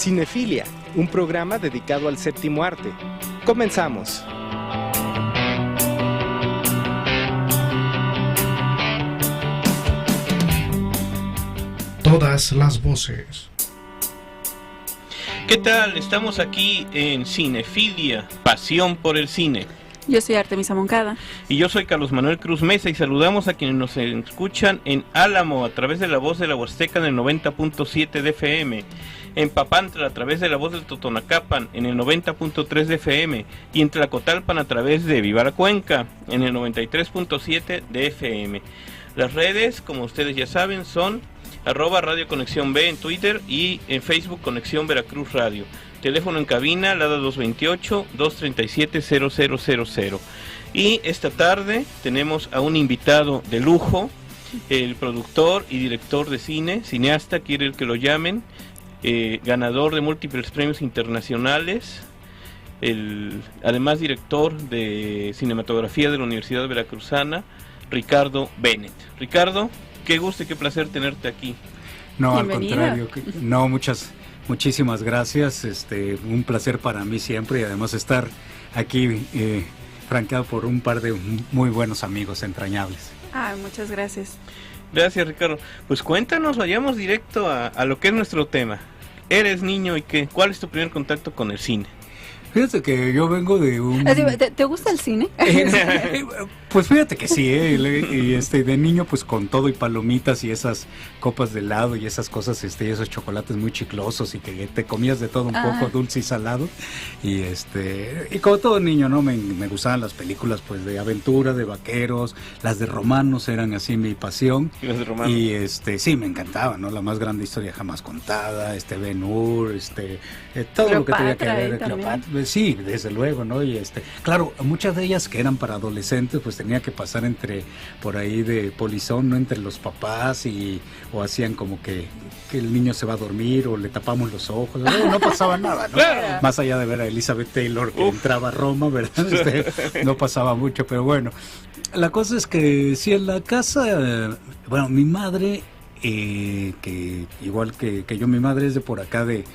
Cinefilia, un programa dedicado al séptimo arte. Comenzamos. Todas las voces. ¿Qué tal? Estamos aquí en Cinefilia, pasión por el cine. Yo soy Artemisa Moncada. Y yo soy Carlos Manuel Cruz Mesa y saludamos a quienes nos escuchan en Álamo a través de la voz de la Huasteca en el 90.7 de FM, en Papantla a través de la voz del Totonacapan en el 90.3 de FM y en Tlacotalpan a través de Viva la Cuenca en el 93.7 de FM. Las redes, como ustedes ya saben, son @Radio Conexión B en Twitter y en Facebook Conexión Veracruz Radio. Teléfono en cabina, LADA 228-237-0000. Y esta tarde tenemos a un invitado de lujo, el productor y director de cine, cineasta, quiere el que lo llamen, ganador de múltiples premios internacionales, además director de cinematografía de la Universidad Veracruzana, Ricardo Bennett. Ricardo, qué gusto y qué placer tenerte aquí. No, Bienvenida. al contrario, no, muchísimas gracias, un placer para mí siempre y además estar aquí franqueado por un par de muy buenos amigos entrañables. Muchas gracias. Gracias, Ricardo. Pues cuéntanos, vayamos directo a lo que es nuestro tema. Eres niño y ¿qué? ¿Cuál es tu primer contacto con el cine? Fíjate que yo vengo de un... ¿Te gusta el cine? Pues fíjate que sí, y de niño pues con todo y palomitas y esas copas de helado y esas cosas, y esos chocolates muy chiclosos y que te comías de todo un poco, dulce y salado, y como todo niño, ¿no? Me gustaban las películas pues de aventura, de vaqueros, las de romanos eran así mi pasión, y sí, me encantaba, ¿no? La más grande historia jamás contada, Ben-Hur, todo lo que tenía que ver, Cleopatra, sí, desde luego, ¿no? Y claro, muchas de ellas que eran para adolescentes, pues tenía que pasar por ahí de polizón, ¿no? Entre los papás o hacían como que el niño se va a dormir o le tapamos los ojos, no pasaba nada, ¿no? Claro. Más allá de ver a Elizabeth Taylor que entraba a Roma, ¿verdad? No pasaba mucho, pero bueno, la cosa es que sí, en la casa, bueno, mi madre, que igual que yo, mi madre es de por acá de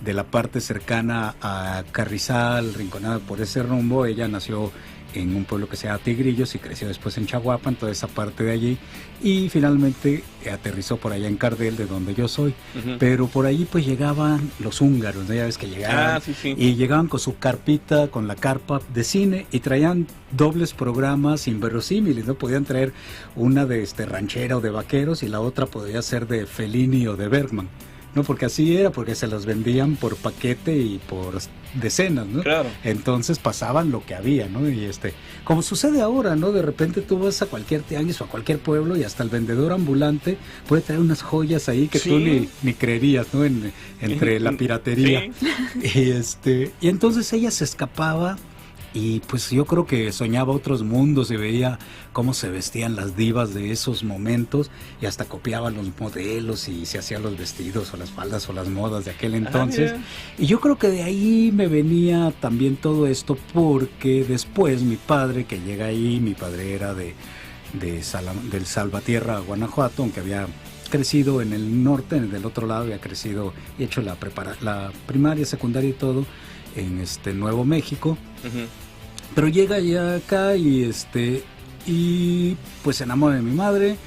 la parte cercana a Carrizal, Rinconada, por ese rumbo. Ella nació en un pueblo que se llama Tigrillos y creció después en Chaguapan, toda esa parte de allí, y finalmente aterrizó por allá en Cardel, de donde yo soy. Pero por allí pues llegaban los húngaros, ¿no? Ya ves que llegaban, sí. Y llegaban con su carpita, con la carpa de cine, y traían dobles programas inverosímiles, ¿no? Podían traer una de ranchera o de vaqueros y la otra podía ser de Fellini o de Bergman. No, porque así era, porque se los vendían por paquete y por decenas, ¿no? Claro. Entonces pasaban lo que había, ¿no? Y como sucede ahora, ¿no? De repente tú vas a cualquier tianguis o a cualquier pueblo y hasta el vendedor ambulante puede traer unas joyas ahí que tú ni creerías, ¿no? Entre la piratería. Sí. Y entonces ella se escapaba. Y pues yo creo que soñaba otros mundos y veía cómo se vestían las divas de esos momentos y hasta copiaba los modelos y se hacían los vestidos o las faldas o las modas de aquel entonces. Y yo creo que de ahí me venía también todo esto, porque después mi padre, que llega ahí, mi padre era del Salvatierra, Guanajuato, aunque había crecido en el norte, del otro lado había crecido y hecho la primaria, secundaria y todo en Nuevo México. Pero llega ya acá y pues se enamora de mi madre,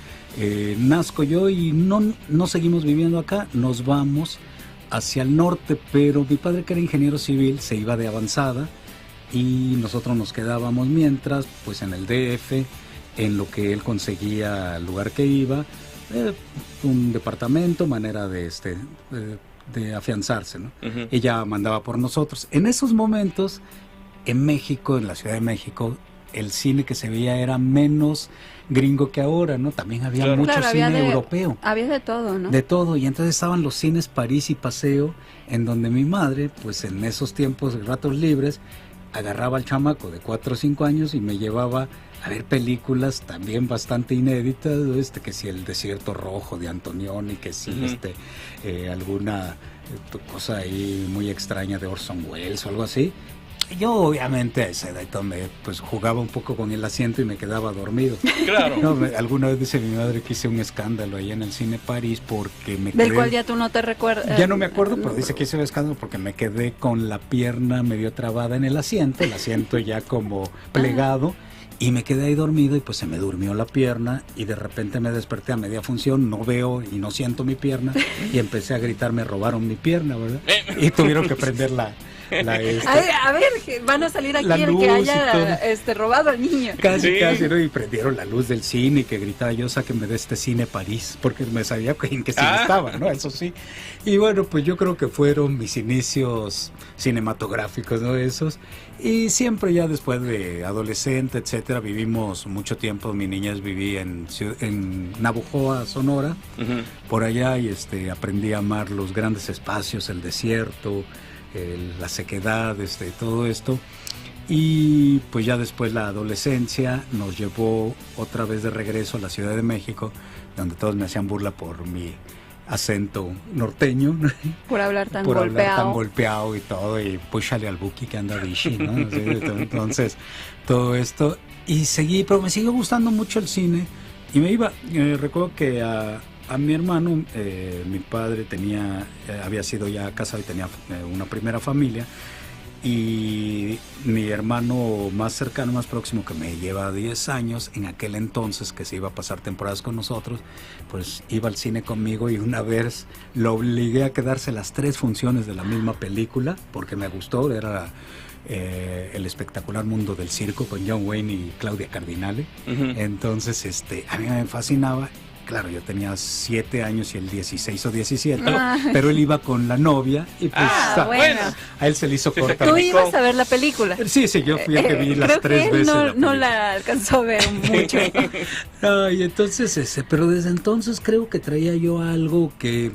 nazco yo y no seguimos viviendo acá, nos vamos hacia el norte, pero mi padre, que era ingeniero civil, se iba de avanzada y nosotros nos quedábamos mientras pues en el DF, en lo que él conseguía al lugar que iba, un departamento, manera de afianzarse, ¿no? Ella mandaba por nosotros. En esos momentos, en México, en la Ciudad de México, el cine que se veía era menos gringo que ahora, ¿no? También había mucho cine europeo. Había de todo, ¿no? De todo, y entonces estaban los cines París y Paseo, en donde mi madre, pues en esos tiempos, ratos libres, agarraba al chamaco de 4 o 5 años y me llevaba a ver películas también bastante inéditas, que si El Desierto Rojo de Antonioni, que si alguna cosa ahí muy extraña de Orson Welles o algo así. yo obviamente a esa edad pues jugaba un poco con el asiento y me quedaba dormido. Claro. No, alguna vez dice mi madre que hice un escándalo allá en el Cine París porque me Del quedé... cual ya tú no te recuerdas. Ya no me acuerdo, pero dice que hice un escándalo porque me quedé con la pierna medio trabada en el asiento ya como plegado, y me quedé ahí dormido y pues se me durmió la pierna y de repente me desperté a media función, no veo y no siento mi pierna y empecé a gritar, me robaron mi pierna, ¿verdad? Y tuvieron que prender a ver, que van a salir aquí el luz que haya robado al niño. Casi, ¿no? Y prendieron la luz del cine y que gritaba yo, sáquenme de este Cine París, porque me sabía en qué cine estaba, ¿no? Eso sí. Y bueno, pues yo creo que fueron mis inicios cinematográficos, ¿no? Esos. Y siempre ya después de adolescente, etcétera, vivimos mucho tiempo, mi niñez viví en Navojoa, Sonora, por allá, y aprendí a amar los grandes espacios, el desierto, la sequedad, todo esto. Y pues ya después la adolescencia nos llevó otra vez de regreso a la Ciudad de México, donde todos me hacían burla por mi acento norteño, por hablar tan por golpeado. Hablar tan golpeado y todo, y púchale al Buki que anda bichi, ¿no? Entonces, todo esto, y seguí, pero me siguió gustando mucho el cine, y me iba, recuerdo que a mi hermano, mi padre había sido ya casado y tenía una primera familia, y mi hermano más cercano, más próximo, que me lleva 10 años, en aquel entonces que se iba a pasar temporadas con nosotros, pues iba al cine conmigo y una vez lo obligué a quedarse las 3 funciones de la misma película, porque me gustó, era El espectacular mundo del circo con John Wayne y Claudia Cardinale. Entonces a mí me fascinaba. Claro, yo tenía 7 años y él 16 o 17, pero él iba con la novia y pues bueno. A él se le hizo corta. ¿Tú ibas a ver la película? Sí, yo fui el que vi las 3 veces. No la alcanzó a ver mucho. Y entonces, pero desde entonces creo que traía yo algo que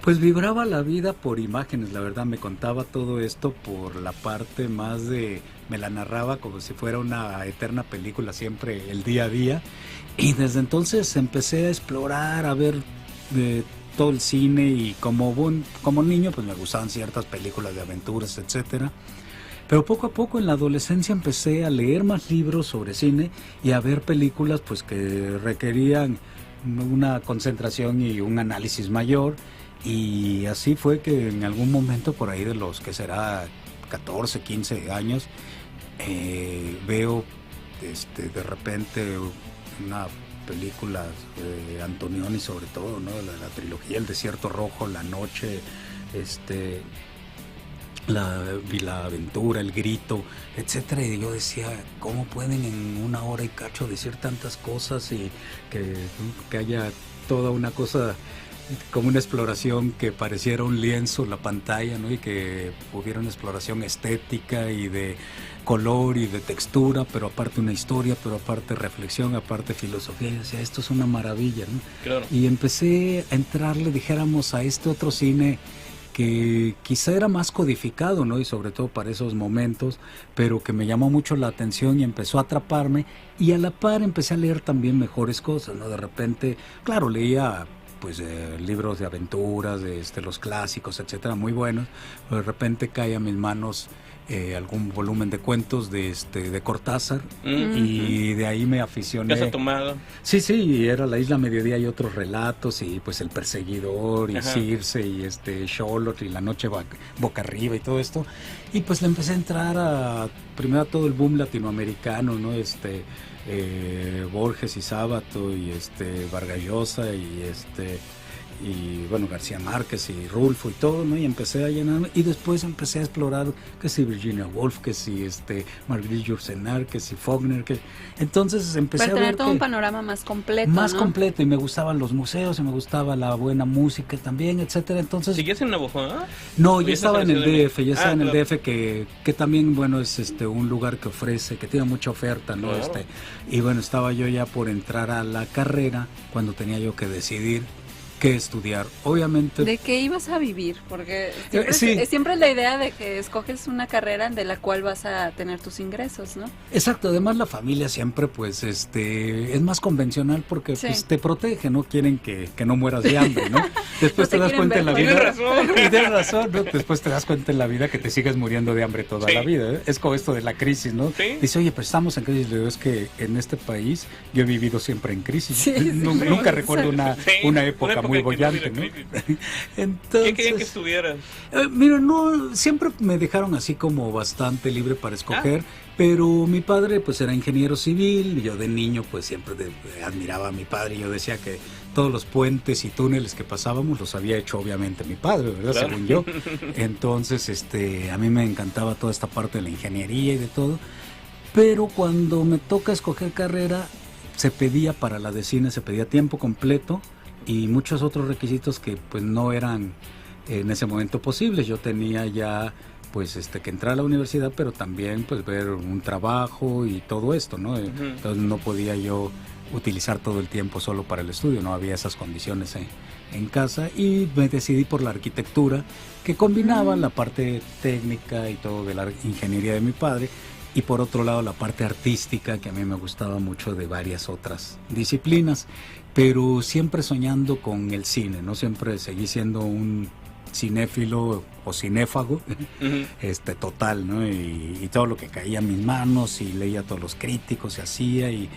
pues vibraba la vida por imágenes, la verdad, me contaba todo esto por la parte más me la narraba como si fuera una eterna película, siempre el día a día. Y desde entonces empecé a explorar, a ver todo el cine, y como niño pues me gustaban ciertas películas de aventuras, etcétera. Pero poco a poco en la adolescencia empecé a leer más libros sobre cine y a ver películas pues que requerían una concentración y un análisis mayor, y así fue que en algún momento por ahí de los que será 14, 15 años veo de repente una película de Antonioni, sobre todo, ¿no? La trilogía El Desierto Rojo, La Noche, la Aventura, El Grito, etcétera, y yo decía, ¿cómo pueden en una hora y cacho decir tantas cosas y que haya toda una cosa como una exploración que pareciera un lienzo la pantalla, ¿no? Y que hubiera una exploración estética y de color y de textura, pero aparte una historia, pero aparte reflexión, aparte filosofía. Y decía, esto es una maravilla, ¿no? Claro. Y empecé a entrarle, dijéramos, a este otro cine que quizá era más codificado, ¿no? Y sobre todo para esos momentos, pero que me llamó mucho la atención y empezó a atraparme, y a la par empecé a leer también mejores cosas, ¿no? De repente, claro, leía pues libros de aventuras, de los clásicos, etcétera, muy buenos, pero de repente cae a mis manos algún volumen de cuentos de Cortázar, y de ahí me aficioné. ¿Casa Tomada? Sí, era La Isla Mediodía y otros relatos, y pues El Perseguidor, y Circe, y Xolotl, y La Noche Boca Arriba, y todo esto, y pues le empecé a entrar primero a todo el boom latinoamericano, ¿no? Borges y Sábato, y Vargas Llosa, y bueno, García Márquez y Rulfo y todo, ¿no? Y empecé a llenarme, y después empecé a explorar que si Virginia Woolf, que si Marguerite Yourcenar, que si Faulkner, entonces empecé para a ver tener todo un panorama más completo, más ¿no? completo, y me gustaban los museos, y me gustaba la buena música también, etcétera. Entonces, ¿sigues en Navojoa? no, ya estaba en el DF, claro. DF, que también, bueno, es un lugar que ofrece, que tiene mucha oferta, ¿no? Claro. Y bueno, estaba yo ya por entrar a la carrera cuando tenía yo que decidir qué estudiar. Obviamente... ¿De qué ibas a vivir? Porque Sí. siempre es la idea de que escoges una carrera de la cual vas a tener tus ingresos, ¿no? Exacto, además la familia siempre pues es más convencional porque Sí. pues te protege, no quieren que no mueras de hambre, ¿no? Después No te te das quieren cuenta en la ver vida. Tienes razón. Y tienes razón, ¿no? Después te das cuenta en la vida que te sigues muriendo de hambre toda Sí. la vida, ¿eh? Es como esto de la crisis, ¿no? Sí. Dice, oye, pero estamos en crisis. Le digo, es que en este país yo he vivido siempre en crisis. Sí, sí. Nunca recuerdo una época muy en que no bollante, hubiera ¿no? crisis. Entonces, ¿Qué querían que estudiaras? Mira, no, siempre me dejaron así como bastante libre para escoger, pero mi padre pues era ingeniero civil, y yo de niño pues siempre admiraba a mi padre, y yo decía que todos los puentes y túneles que pasábamos los había hecho obviamente mi padre, ¿verdad? Claro. Según yo. Entonces, a mí me encantaba toda esta parte de la ingeniería y de todo, pero cuando me toca escoger carrera, se pedía para la de cine, se pedía tiempo completo y muchos otros requisitos que pues no eran en ese momento posibles. Yo tenía ya pues que entrar a la universidad, pero también pues ver un trabajo y todo esto, ¿no? Entonces no podía yo utilizar todo el tiempo solo para el estudio, no había esas condiciones en casa, y me decidí por la arquitectura, que combinaba la parte técnica y todo de la ingeniería de mi padre, y por otro lado la parte artística, que a mí me gustaba mucho, de varias otras disciplinas, pero siempre soñando con el cine, ¿no? Siempre seguí siendo un cinéfilo o cinéfago total, ¿no? Y todo lo que caía en mis manos, y leía a todos los críticos, se hacía, y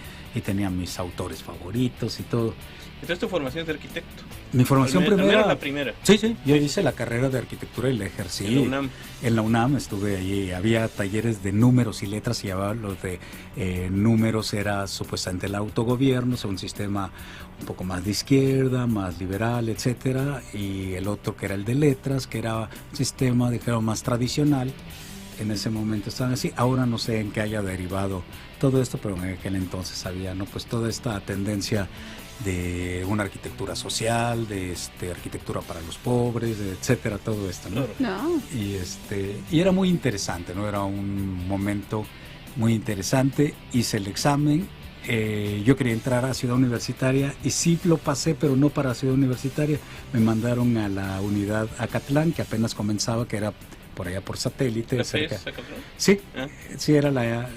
tenía mis autores favoritos y todo. Entonces tu formación es de arquitecto. Mi formación Al menos primera... la primera. Sí, yo hice la carrera de arquitectura y la ejercí. En la UNAM. En la UNAM estuve allí, había talleres de números y letras, y llevaba los de números, era supuestamente el autogobierno, o sea, un sistema un poco más de izquierda, más liberal, etcétera, y el otro que era el de letras, que era un sistema de género más tradicional. En ese momento estaban así. Ahora no sé en qué haya derivado todo esto, pero en aquel entonces había, ¿no? Pues toda esta tendencia de una arquitectura social, de arquitectura para los pobres, etcétera, todo esto, ¿no? Claro. No. Y era muy interesante, ¿no? Era un momento muy interesante. Hice el examen, yo quería entrar a Ciudad Universitaria y sí lo pasé, pero no para Ciudad Universitaria. Me mandaron a la unidad Acatlán, que apenas comenzaba, que era por allá por satélite. ¿La cerca. PES, Acatlán? Sí, Ah. sí, era la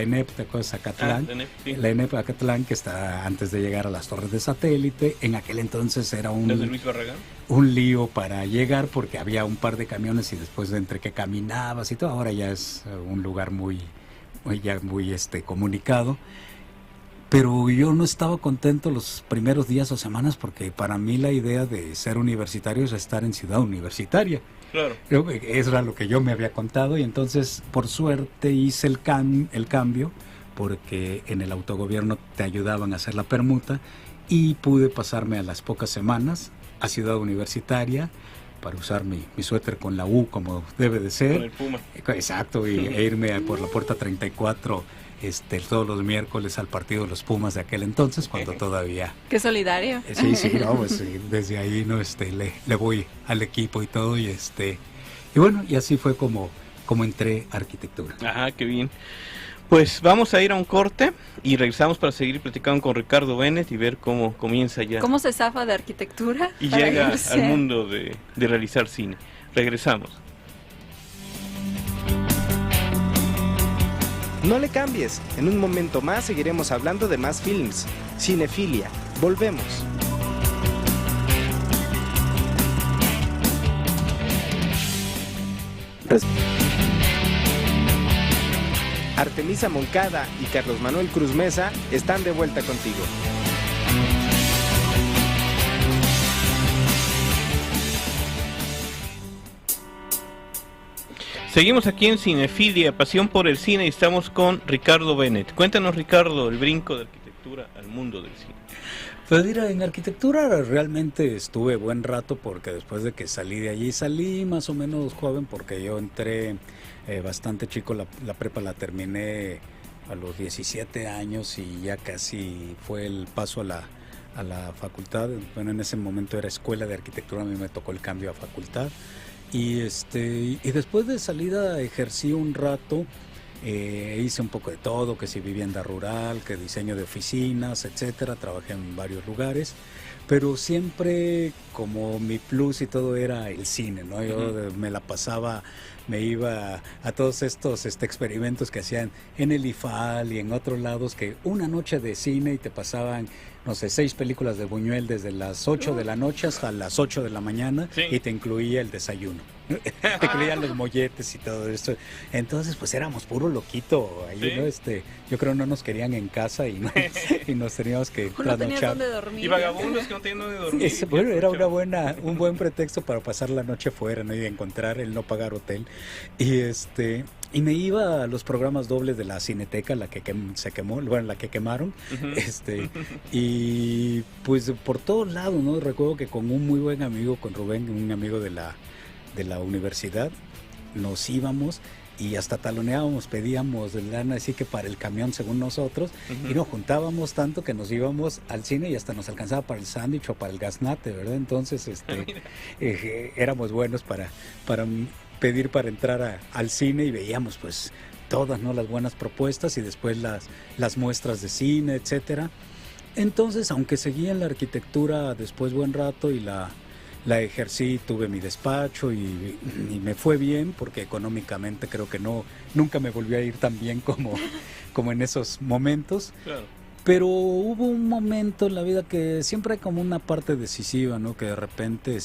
ENEP, ¿te acuerdas? Acatlán. la ENEP, sí. La ENEP Acatlán, que está antes de llegar a las torres de satélite. En aquel entonces era ¿Las de Luis Barragán? un lío para llegar, porque había un par de camiones, y después de entre que caminabas y todo, ahora ya es un lugar muy comunicado. Pero yo no estaba contento los primeros días o semanas, porque para mí la idea de ser universitario es estar en Ciudad Universitaria. Claro. Eso era lo que yo me había contado, y entonces por suerte hice el cambio, porque en el autogobierno te ayudaban a hacer la permuta, y pude pasarme a las pocas semanas a Ciudad Universitaria para usar mi suéter con la U como debe de ser. Con el Puma. Exacto, e irme por la puerta 34 todos los miércoles al partido de los Pumas de aquel entonces, cuando todavía... Qué solidario. Sí, no, pues desde ahí no le voy al equipo y todo, y bueno, y así fue como entré a arquitectura. Ajá, qué bien. Pues vamos a ir a un corte y regresamos para seguir platicando con Ricardo Bennett y ver cómo comienza ya ¿Cómo se zafa de arquitectura? y para llega irse? al mundo de realizar cine. Regresamos. No le cambies, en un momento más seguiremos hablando de más films. Cinefilia, volvemos. Artemisa Moncada y Carlos Manuel Cruz Mesa están de vuelta contigo. Seguimos aquí en Cinefilia, pasión por el cine, y estamos con Ricardo Bennett. Cuéntanos, Ricardo, el brinco de arquitectura al mundo del cine. Pues mira, en arquitectura realmente estuve buen rato, porque después de que salí de allí, salí más o menos joven, porque yo entré bastante chico, la prepa la terminé a los 17 años, y ya casi fue el paso a la facultad. Bueno, en ese momento era escuela de arquitectura, a mí me tocó el cambio a facultad. Y después de salida ejercí un rato hice un poco de todo, que si vivienda rural, que diseño de oficinas, etcétera. Trabajé en varios lugares, pero siempre como mi plus y todo era el cine, ¿no? Yo me la pasaba, me iba a todos estos experimentos que hacían en el IFAL y en otros lados, que una noche de cine y te pasaban, no sé, 6 películas de Buñuel desde las 8 de la noche hasta las 8 de la mañana, sí. Y te incluía el desayuno. Te incluían los molletes y todo esto. Entonces, pues éramos puro loquito ahí, ¿sí? ¿No? Yo creo no nos querían en casa y nos teníamos que no tenías dónde dormir. Y vagabundos que no tenían dónde dormir. Bueno, era un buen pretexto para pasar la noche fuera, ¿no? Y encontrar el no pagar hotel. Y me iba a los programas dobles de la Cineteca, la que se quemó, bueno, la que quemaron, y pues por todos lados, ¿no? Recuerdo que con un muy buen amigo, con Rubén, un amigo de la universidad, nos íbamos y hasta taloneábamos, pedíamos lana, así que para el camión según nosotros, y nos juntábamos tanto que nos íbamos al cine y hasta nos alcanzaba para el sándwich o para el gaznate, ¿verdad? Entonces éramos buenos para pedir para entrar al cine y veíamos pues todas, ¿no? Las buenas propuestas y después las muestras de cine, etcétera. Entonces, aunque seguía en la arquitectura después buen rato y la ejercí, tuve mi despacho y me fue bien, porque económicamente creo que nunca me volvió a ir tan bien como en esos momentos. Claro. Pero hubo un momento en la vida que siempre hay como una parte decisiva, ¿no? Que de repente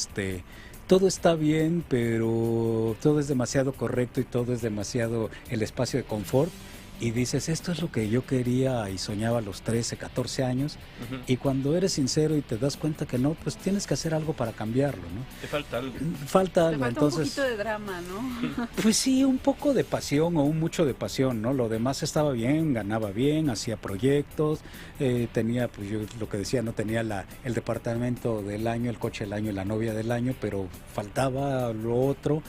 todo está bien, pero todo es demasiado correcto y todo es demasiado el espacio de confort. Y dices, esto es lo que yo quería y soñaba a los 13, 14 años. Y cuando eres sincero y te das cuenta que no, pues tienes que hacer algo para cambiarlo, ¿no? Te falta algo. Te falta entonces, un poquito de drama, ¿no? Pues sí, un poco de pasión o mucho de pasión, ¿no? Lo demás estaba bien, ganaba bien, hacía proyectos, tenía, pues yo lo que decía, no tenía el departamento del año, el coche del año y la novia del año, pero faltaba lo otro.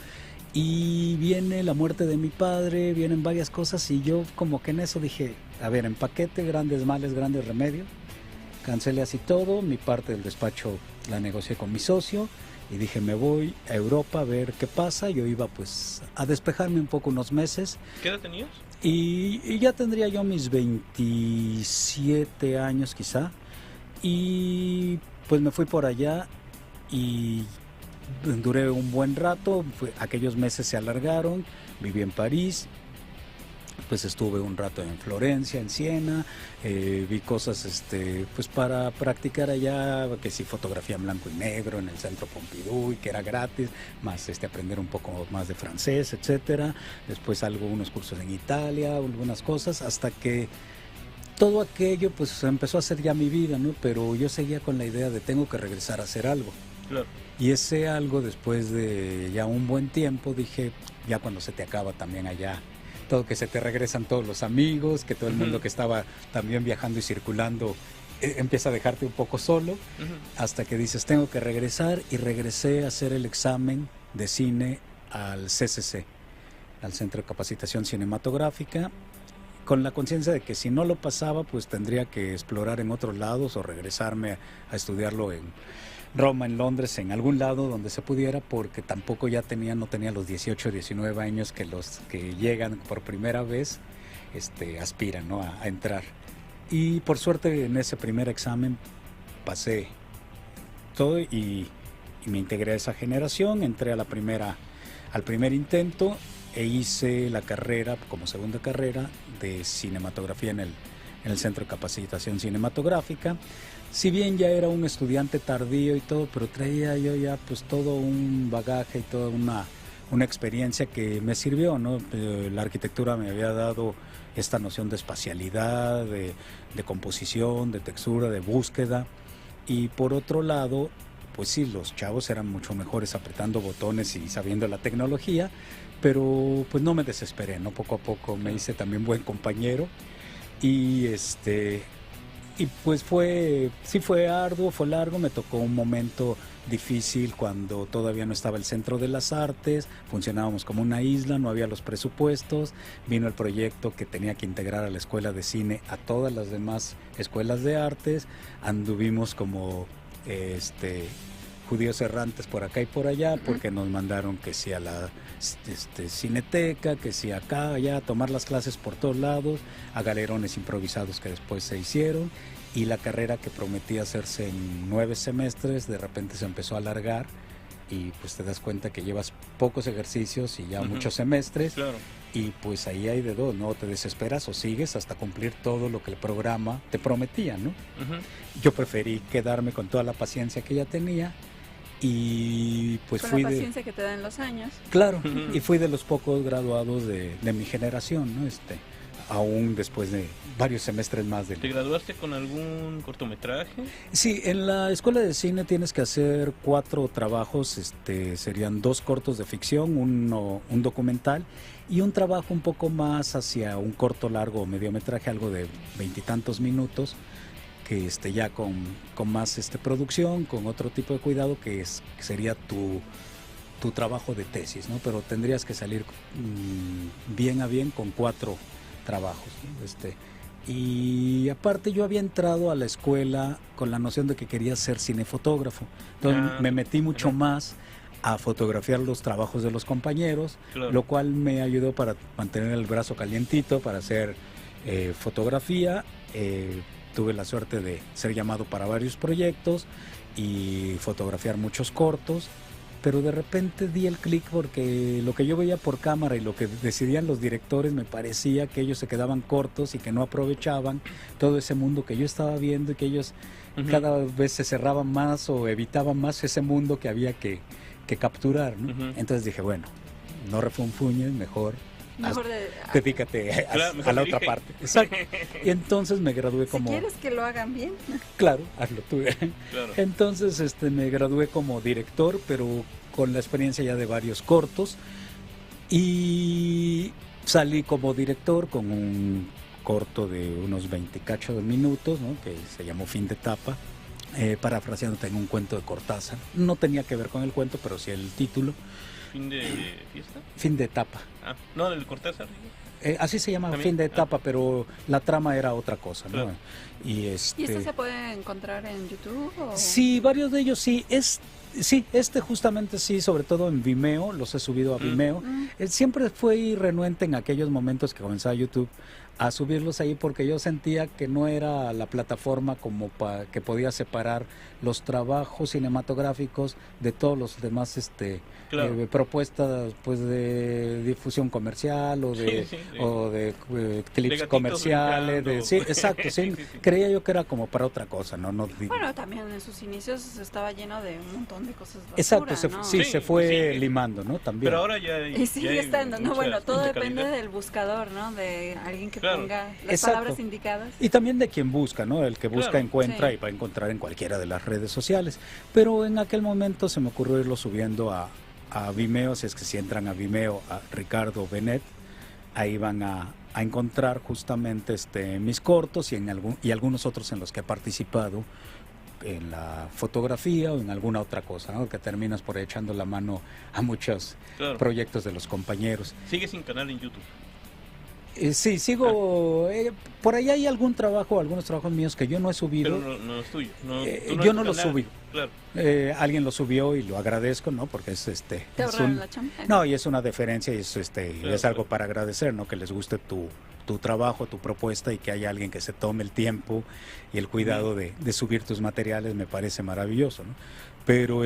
Y viene la muerte de mi padre, vienen varias cosas y yo como que en eso dije, a ver, en paquete, grandes males, grandes remedios. Cancelé así todo, mi parte del despacho la negocié con mi socio y dije, me voy a Europa a ver qué pasa. Yo iba pues a despejarme un poco unos meses. ¿Qué edad tenías? Y ya tendría yo mis 27 años quizá. Y pues me fui por allá y duré un buen rato, aquellos meses se alargaron, viví en París, pues estuve un rato en Florencia, en Siena, vi cosas pues para practicar allá, que sí, fotografía en blanco y negro en el Centro Pompidou, y que era gratis, más aprender un poco más de francés, etcétera. Después unos cursos en Italia, algunas cosas, hasta que todo aquello pues empezó a ser ya mi vida, ¿no? Pero yo seguía con la idea de tengo que regresar a hacer algo. Claro. Y ese algo, después de ya un buen tiempo, dije, ya cuando se te acaba también allá, todo, que se te regresan todos los amigos, que todo el mundo que estaba también viajando y circulando empieza a dejarte un poco solo, hasta que dices, tengo que regresar, y regresé a hacer el examen de cine al CCC, al Centro de Capacitación Cinematográfica, con la conciencia de que si no lo pasaba, pues tendría que explorar en otros lados o regresarme a estudiarlo en Roma, en Londres, en algún lado donde se pudiera, porque tampoco no tenía los 18, 19 años que los que llegan por primera vez aspiran, ¿no? a entrar. Y por suerte en ese primer examen pasé todo y me integré a esa generación, entré al primer intento e hice la carrera, como segunda carrera, de cinematografía en el Centro de Capacitación Cinematográfica. Si bien ya era un estudiante tardío y todo, pero traía yo ya pues todo un bagaje y toda una experiencia que me sirvió, ¿no? La arquitectura me había dado esta noción de espacialidad, de composición, de textura, de búsqueda. Y por otro lado, pues sí, los chavos eran mucho mejores apretando botones y sabiendo la tecnología, pero pues no me desesperé, ¿no? Poco a poco me hice también buen compañero y y pues fue arduo, fue largo, me tocó un momento difícil cuando todavía no estaba el Centro de las Artes, funcionábamos como una isla, no había los presupuestos, vino el proyecto que tenía que integrar a la Escuela de Cine a todas las demás escuelas de artes, anduvimos como judíos errantes por acá y por allá, porque nos mandaron que si a la cineteca, que si acá, allá, a tomar las clases por todos lados, a galerones improvisados que después se hicieron, y la carrera que prometía hacerse en 9 semestres, de repente se empezó a alargar, y pues te das cuenta que llevas pocos ejercicios y ya muchos semestres, Claro. y pues ahí hay de dos, ¿no? Te desesperas o sigues hasta cumplir todo lo que el programa te prometía, ¿no? Yo preferí quedarme con toda la paciencia que ya tenía, y pues Con fui la de... paciencia que te dan los años. Claro, y fui de los pocos graduados de mi generación, ¿no? Aún después de varios semestres más de... ¿Te graduaste con algún cortometraje? Sí, en la escuela de cine tienes que hacer 4 trabajos, serían 2 cortos de ficción, un documental y un trabajo un poco más hacia un corto largo o mediometraje, algo de 20 y tantos minutos, que ya con más producción, con otro tipo de cuidado, que sería tu trabajo de tesis, ¿no? Pero tendrías que salir bien a bien con 4 trabajos, ¿no? Y aparte yo había entrado a la escuela con la noción de que quería ser cinefotógrafo, entonces me metí mucho más a fotografiar los trabajos de los compañeros, Claro. lo cual me ayudó para mantener el brazo calientito, para hacer fotografía. Tuve la suerte de ser llamado para varios proyectos y fotografiar muchos cortos, pero de repente di el clic porque lo que yo veía por cámara y lo que decidían los directores, me parecía que ellos se quedaban cortos y que no aprovechaban todo ese mundo que yo estaba viendo, y que ellos cada vez se cerraban más o evitaban más ese mundo que había que capturar, ¿no? Entonces dije, bueno, no refunfuñes, mejor dedícate a la otra parte. Exacto. Y entonces me gradué como... Si quieres que lo hagan bien. Claro, hazlo tú. Claro. Entonces me gradué como director, pero con la experiencia ya de varios cortos, y salí como director con un corto de unos 20 cachos de minutos, ¿no? Que se llamó Fin de Etapa, parafraseándote en un cuento de Cortázar. No tenía que ver con el cuento, pero sí el título. ¿Fin de fiesta? Fin de Etapa. Ah, no, del Cortázar. Así se llama, ¿También? Fin de Etapa, pero la trama era otra cosa, ¿no? Claro. ¿Y esto se puede encontrar en YouTube? ¿O? Sí, varios de ellos sí. Sí, justamente sí, sobre todo en Vimeo, los he subido a Vimeo. Siempre fui renuente en aquellos momentos que comenzaba YouTube a subirlos ahí, porque yo sentía que no era la plataforma como que podía separar los trabajos cinematográficos de todos los demás Claro. Propuestas pues de difusión comercial o de clips comerciales, sí, exacto, sí. Creía yo que era como para otra cosa, no Bueno, también en sus inicios estaba lleno de un montón de cosas basura, exacto, ¿no? se fue sí. limando, ¿no? También. Pero ahora ya hay, Y sigue ya hay estando, ¿no? mucha- Bueno, todo mucha depende calidad. del buscador, ¿no? De alguien que Claro. ponga las Exacto. palabras indicadas. Y también de quien busca, ¿no? El que busca Claro. encuentra, Sí. y va a encontrar en cualquiera de las redes sociales. Pero en aquel momento se me ocurrió irlo subiendo a Vimeo, si es que si entran a Vimeo, a Ricardo Benet, ahí van a encontrar justamente mis cortos y algunos otros en los que he participado en la fotografía o en alguna otra cosa, ¿no? Que terminas por ahí echando la mano a muchos Claro. proyectos de los compañeros. Sigue sin canal en YouTube. Sí, sigo. Por ahí hay algunos trabajos míos que yo no he subido. Pero no es tuyo. Yo no lo subí. Claro. Alguien lo subió y lo agradezco, ¿no? Porque es Te es ahorraron la chamba. no, y es una deferencia y es Claro, es algo claro. para agradecer, ¿no? Que les guste tu trabajo, tu propuesta, y que haya alguien que se tome el tiempo y el cuidado de subir tus materiales, me parece maravilloso, ¿no? Pero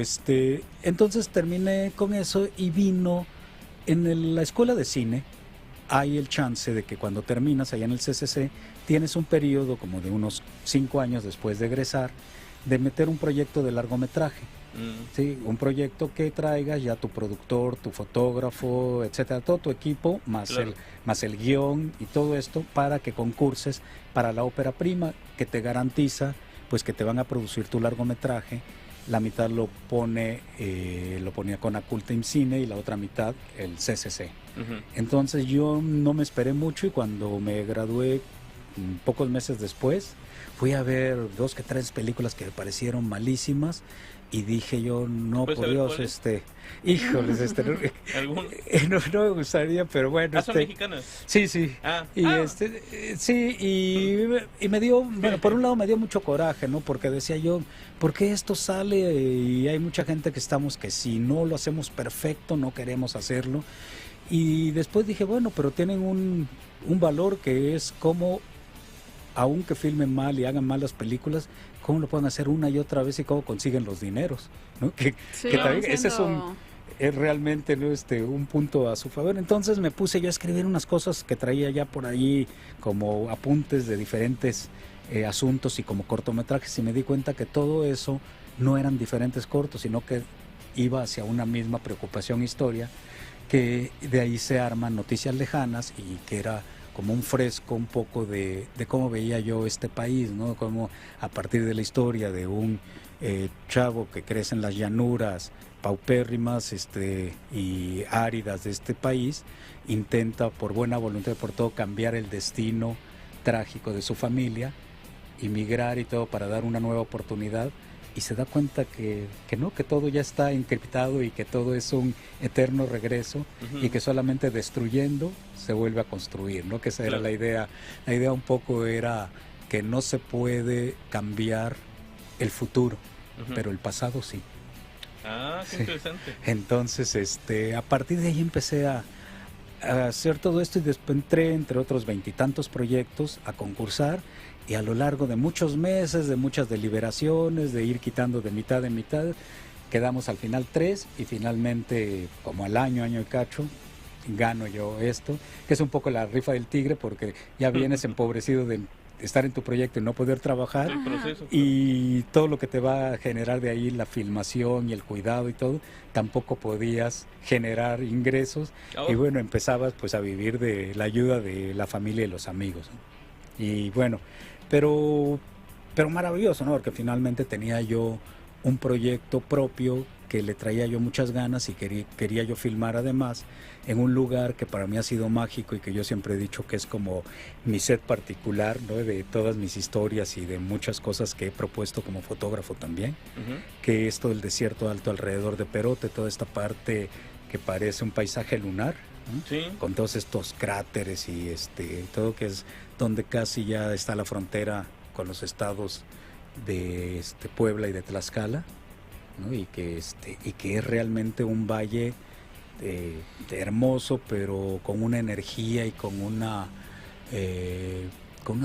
entonces terminé con eso y vino en la escuela de cine. Hay el chance de que cuando terminas allá en el CCC tienes un periodo como de unos 5 años después de egresar, de meter un proyecto de largometraje. Sí, un proyecto que traigas ya tu productor, tu fotógrafo, etcétera, todo tu equipo, más Claro. el guión y todo esto, para que concurses para la ópera prima, que te garantiza pues que te van a producir tu largometraje. La mitad lo ponía Conaculta Cine y la otra mitad el CCC. Entonces yo no me esperé mucho, y cuando me gradué pocos meses después, fui a ver 2 que 3 películas que me parecieron malísimas y dije yo, no, por Dios, híjoles, ¿Algún? no me gustaría, pero bueno. ¿Son mexicanas? Sí. Y me dio, bueno, por un lado me dio mucho coraje, ¿no? Porque decía yo, ¿por qué esto sale? Y hay mucha gente que si no lo hacemos perfecto, no queremos hacerlo. Y después dije, bueno, pero tienen un valor que es como, aunque filmen mal y hagan malas películas, cómo lo pueden hacer una y otra vez y cómo consiguen los dineros, ¿no? Que también, ese es realmente, ¿no? Un punto a su favor. Entonces me puse yo a escribir unas cosas que traía ya por ahí como apuntes de diferentes asuntos y como cortometrajes, y me di cuenta que todo eso no eran diferentes cortos, sino que iba hacia una misma preocupación, historia, que de ahí se arman Noticias Lejanas, y que era como un fresco un poco de cómo veía yo este país, ¿no? Como a partir de la historia de un chavo que crece en las llanuras paupérrimas y áridas de este país, intenta por buena voluntad y por todo cambiar el destino trágico de su familia, emigrar y todo para dar una nueva oportunidad, y se da cuenta que no, que todo ya está encriptado y que todo es un eterno regreso, y que solamente destruyendo se vuelve a construir, ¿no? Que esa era la idea. La idea un poco era que no se puede cambiar el futuro, pero el pasado sí. Ah, qué interesante. Entonces, a partir de ahí empecé a hacer todo esto, y después entré, entre otros 20 y tantos proyectos, a concursar, y a lo largo de muchos meses, de muchas deliberaciones, de ir quitando de mitad en mitad, quedamos al final 3, y finalmente, como al año y cacho, gano yo esto, que es un poco la rifa del tigre, porque ya vienes empobrecido de estar en tu proyecto y no poder trabajar, y todo lo que te va a generar de ahí, la filmación y el cuidado y todo, tampoco podías generar ingresos, y bueno, empezabas pues a vivir de la ayuda de la familia y los amigos, ¿no? Y bueno, pero maravilloso, ¿no? Porque finalmente tenía yo un proyecto propio que le traía yo muchas ganas, y quería yo filmar además en un lugar que para mí ha sido mágico, y que yo siempre he dicho que es como mi set particular, ¿no? De todas mis historias y de muchas cosas que he propuesto como fotógrafo también, que es todo el desierto alto alrededor de Perote, toda esta parte que parece un paisaje lunar, ¿no? Sí. Con todos estos cráteres y todo, que es donde casi ya está la frontera con los estados de Puebla y de Tlaxcala, ¿no? Y que es realmente un valle hermoso, pero con una energía y con una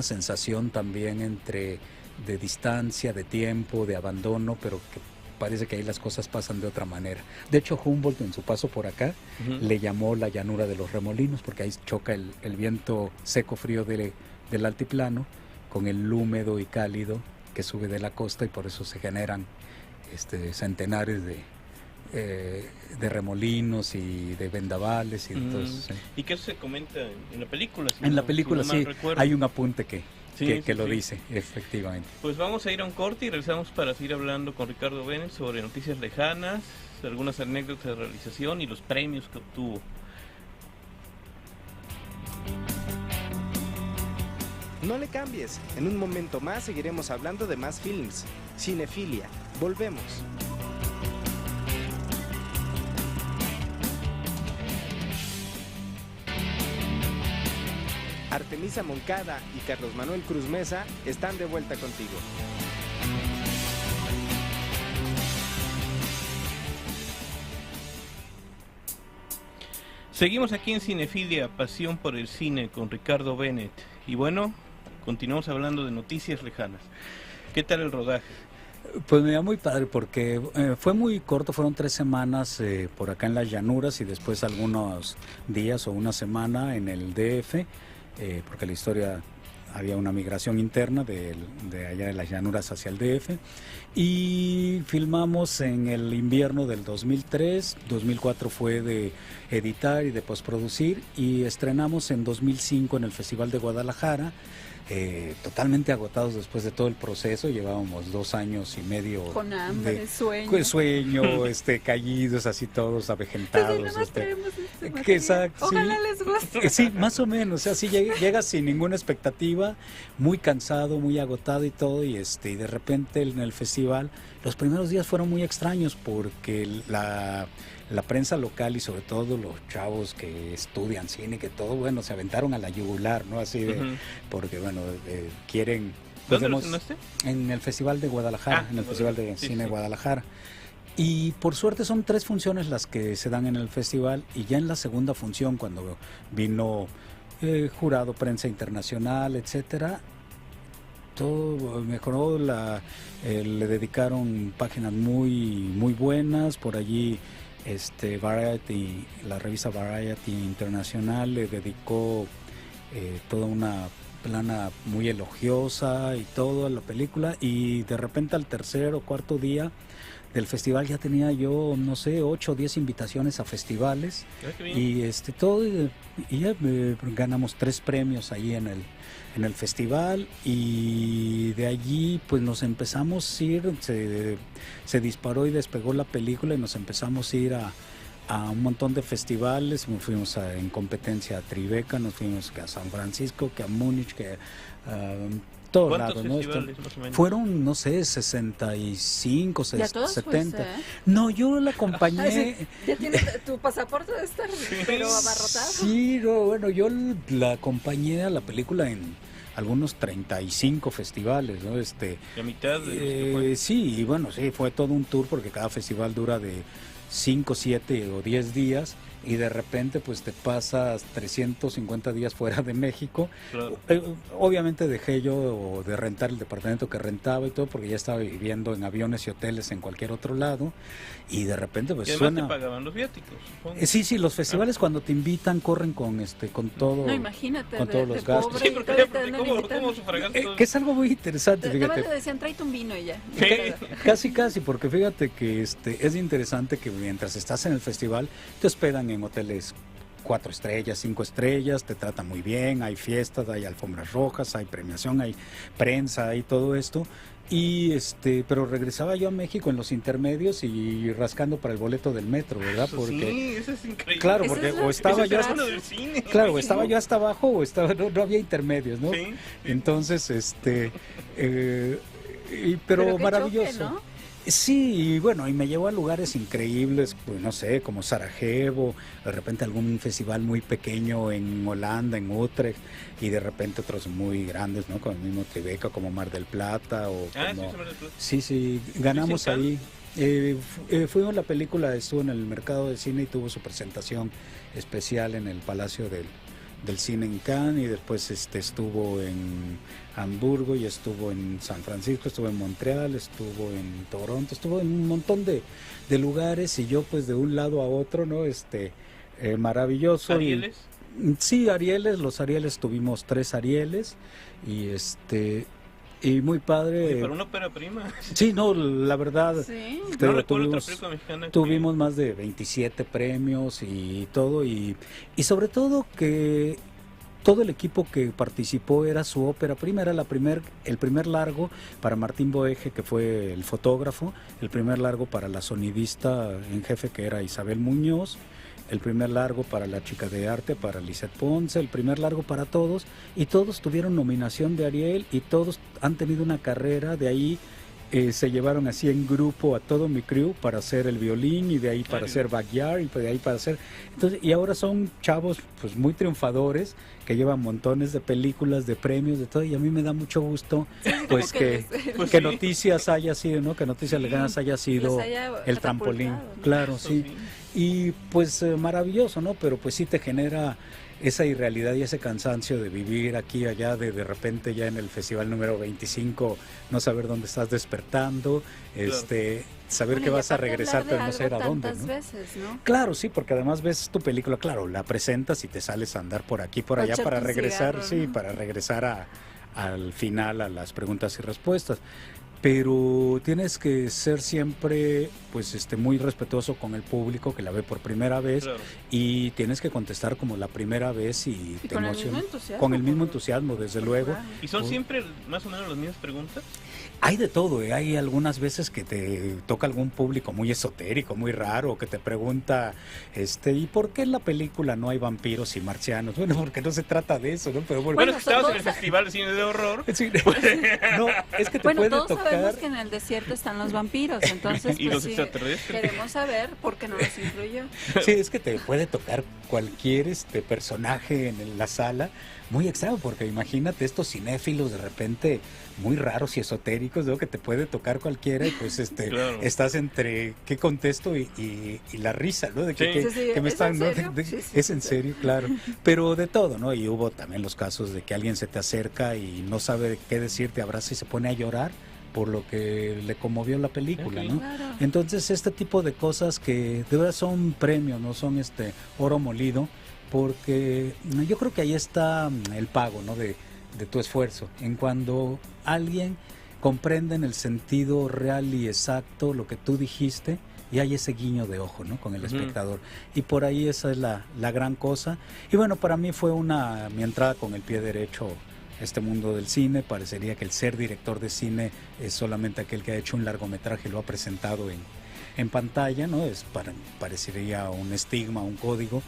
sensación también de distancia, de tiempo, de abandono, pero que parece que ahí las cosas pasan de otra manera. De hecho, Humboldt, en su paso por acá, le llamó la llanura de los remolinos, porque ahí choca el viento seco frío del altiplano con el húmedo y cálido que sube de la costa, y por eso se generan centenares de remolinos y de vendavales y entonces, ¿Y qué se comenta en la película? En la película sí, hay un apunte que lo dice, efectivamente. Pues vamos a ir a un corte y regresamos para seguir hablando con Ricardo Bennett sobre Noticias Lejanas, algunas anécdotas de realización y los premios que obtuvo. No le cambies, en un momento más seguiremos hablando de más films. Cinefilia, volvemos. Artemisa Moncada y Carlos Manuel Cruz Mesa están de vuelta contigo. Seguimos aquí en Cinefilia, pasión por el cine, con Ricardo Bennett. Y bueno, continuamos hablando de Noticias Lejanas. ¿Qué tal el rodaje? Pues me da muy padre, porque fue muy corto, fueron 3 semanas por acá en las llanuras, y después algunos días o una semana en el DF, porque la historia, había una migración interna de allá de las llanuras hacia el DF, y filmamos en el invierno del 2003, 2004 fue de editar y de postproducir, y estrenamos en 2005 en el Festival de Guadalajara, totalmente agotados después de todo el proceso. Llevábamos 2 años y medio con hambre, de sueño, caídos así todos avejentados. Exacto, ojalá sí. les guste. Sí, más o menos, o sea, sí llegas sin ninguna expectativa, muy cansado, muy agotado y todo, y de repente en el festival los primeros días fueron muy extraños porque la prensa local y sobre todo los chavos que estudian cine, que todo, bueno, se aventaron a la yugular, ¿no? Así de, porque bueno, quieren... ¿Dónde lo filmaste? En el Festival de Guadalajara, en el Festival de Cine de Guadalajara. Y por suerte son 3 funciones las que se dan en el festival, y ya en la segunda función, cuando vino jurado, prensa internacional, etcétera, todo mejoró. Le dedicaron páginas muy buenas por allí. Variety, la revista Variety Internacional le dedicó toda una plana muy elogiosa y todo a la película, y de repente al tercer o cuarto día del festival ya tenía yo, no sé, 8 o 10 invitaciones a festivales, y todo, y ya ganamos 3 premios ahí en el festival, y de allí pues nos empezamos a ir, se disparó y despegó la película, y nos empezamos a ir a un montón de festivales. Nos fuimos en competencia a Tribeca, nos fuimos a San Francisco, que a Múnich, que todos lados, ¿no? Fueron, no sé, 65, 70. No, yo la acompañé. Ya tienes tu pasaporte de estar, pero abarrotado. Sí, no, bueno, yo la acompañé a la película en algunos 35 festivales, ¿no? La mitad de sí, y bueno, sí, fue todo un tour porque cada festival dura de 5, 7 o 10 días, y de repente pues te pasas 350 días fuera de México. Claro. Obviamente dejé yo de rentar el departamento que rentaba y todo, porque ya estaba viviendo en aviones y hoteles en cualquier otro lado, y de repente pues y además suena... te pagaban los viáticos, supongo. Sí, los festivales cuando te invitan corren con todo, no, imagínate, con todos los gastos. Sí, porque ¿cómo sufragan todo? Que es algo muy interesante, fíjate. Te decían, tráete un vino y ya. Casi, porque fíjate que es interesante que mientras estás en el festival te hospedan en hoteles 4 estrellas, 5 estrellas, te tratan muy bien, hay fiestas, hay alfombras rojas, hay premiación, hay prensa, hay todo esto. Y pero regresaba yo a México en los intermedios y rascando para el boleto del metro, ¿verdad? Eso porque sí, eso es increíble. Claro, porque o estaba yo hasta abajo o estaba no había intermedios, ¿no? Sí. Entonces, pero maravilloso. Choque, ¿no? Sí, y bueno, y me llevó a lugares increíbles, pues no sé, como Sarajevo, de repente algún festival muy pequeño en Holanda, en Utrecht, y de repente otros muy grandes, ¿no? Como el mismo Tribeca, como Mar del Plata, o como... Sí, ganamos ahí. Fuimos, la película estuvo en el mercado de cine y tuvo su presentación especial en el Palacio del Cine en Cannes, y después estuvo en Hamburgo, y estuvo en San Francisco, estuvo en Montreal, estuvo en Toronto, estuvo en un montón de lugares, y yo pues de un lado a otro, ¿no? Maravilloso. ¿Arieles? Sí, Arieles, los Arieles, tuvimos 3 Arieles, y muy padre. Oye, para una ópera prima. Sí, no, la verdad. Sí. No recuerdo otra película mexicana. Tuvimos más de 27 premios y todo, y sobre todo que todo el equipo que participó era su ópera prima, era el primer largo para Martín Boeje, que fue el fotógrafo, el primer largo para la sonidista en jefe, que era Isabel Muñoz, el primer largo para la chica de arte, para Lisette Ponce, el primer largo para todos, y todos tuvieron nominación de Ariel, y todos han tenido una carrera. De ahí se llevaron así en grupo a todo mi crew para hacer el violín, y de ahí para hacer backyard, y de ahí para hacer... Entonces, y ahora son chavos pues muy triunfadores, que llevan montones de películas, de premios, de todo, y a mí me da mucho gusto pues que Noticias haya sido, ¿no? Que Noticias Leganas haya sido el trampolín, ¿no? Claro, sí. Y pues maravilloso, ¿no? Pero pues sí te genera esa irrealidad y ese cansancio de vivir aquí y allá, de repente ya en el festival número 25 no saber dónde estás despertando, saber que vas a regresar, pero no saber a dónde, ¿no? Veces, ¿no? Claro, sí, porque además ves tu película, claro, la presentas y te sales a andar por aquí, por allá, para regresar, cigarro, ¿no? Sí, para regresar al final a las preguntas y respuestas. pero tienes que ser siempre pues muy respetuoso con el público que la ve por primera vez, Claro. y tienes que contestar como la primera vez y te con el emociona. mismo entusiasmo. Con el mismo entusiasmo, desde luego. ¿Y son siempre más o menos las mismas preguntas? Hay de todo, hay algunas veces que te toca algún público muy esotérico, muy raro, que te pregunta, ¿y por qué en la película no hay vampiros y marcianos? Bueno, porque no se trata de eso, ¿no? Pero Bueno, Bueno, es que estabas en el todos- Festival de Cine de Horror. sí, no, es que te Bueno, puede todos tocar. sabemos que en el desierto están los vampiros, entonces Y pues los sí, extraterrestres. queremos saber por qué no nos incluyó. Sí, es que te puede tocar cualquier personaje en la sala, muy extraño, porque imagínate estos cinéfilos de repente muy raros y esotéricos, ¿no? Que te puede tocar cualquiera y pues Claro. estás entre qué contesto y la risa, ¿no? De que, Sí. que- Sí, que me ¿es están, en ¿no? serio? Sí, sí, es sí, en sí. serio, claro. Pero de todo, ¿no? Y hubo también los casos de que alguien se te acerca y no sabe qué decir, te abraza y se pone a llorar por lo que le conmovió la película, Ok. ¿no? Claro. Entonces este tipo de cosas que de verdad son premios, no son oro molido, porque yo creo que ahí está el pago, ¿no? de tu esfuerzo, en cuando alguien comprende en el sentido real y exacto lo que tú dijiste y hay ese guiño de ojo, ¿no? Con el Ujú. espectador, y por ahí esa es la gran cosa. Y bueno, para mí fue mi entrada con el pie derecho a este mundo del cine. Parecería que el ser director de cine es solamente aquel que ha hecho un largometraje y lo ha presentado en pantalla, ¿no? Parecería un estigma, un código.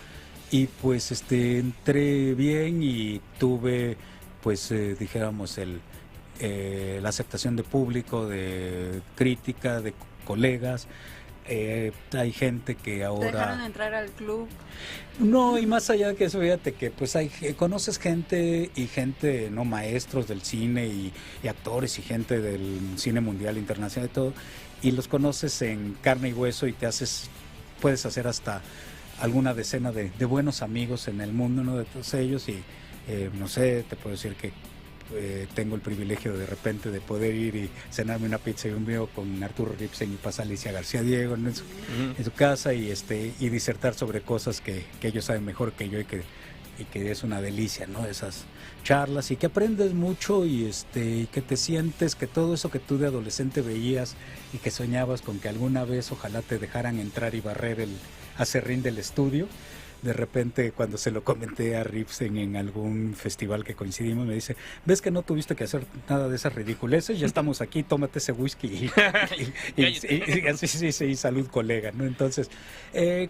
Y pues entré bien y tuve, pues dijéramos, la aceptación de público, de crítica, de colegas. Hay gente que ¿Te dejaron ahora... entrar al club? No, y más allá de que eso, fíjate que pues conoces gente y gente, no, maestros del cine y actores y gente del cine mundial, internacional y todo, y los conoces en carne y hueso y puedes hacer hasta alguna decena de buenos amigos en el mundo, ¿no? De todos ellos, y no sé, te puedo decir que tengo el privilegio de repente de poder ir y cenarme una pizza y un vino con Arturo Ripstein y pasa Alicia García Diego, ¿no? Ujú. En su casa y disertar sobre cosas que ellos saben mejor que yo y que es una delicia, ¿no? Esas charlas, y que aprendes mucho y que te sientes que todo eso que tú de adolescente veías y que soñabas con que alguna vez ojalá te dejaran entrar y barrer el acerrín del estudio. De repente, cuando se lo comenté a Ripstein en algún festival que coincidimos, me dice, ¿ves que no tuviste que hacer nada de esas ridiculeces? Ya estamos aquí, tómate ese whisky y salud, colega, ¿no? Entonces,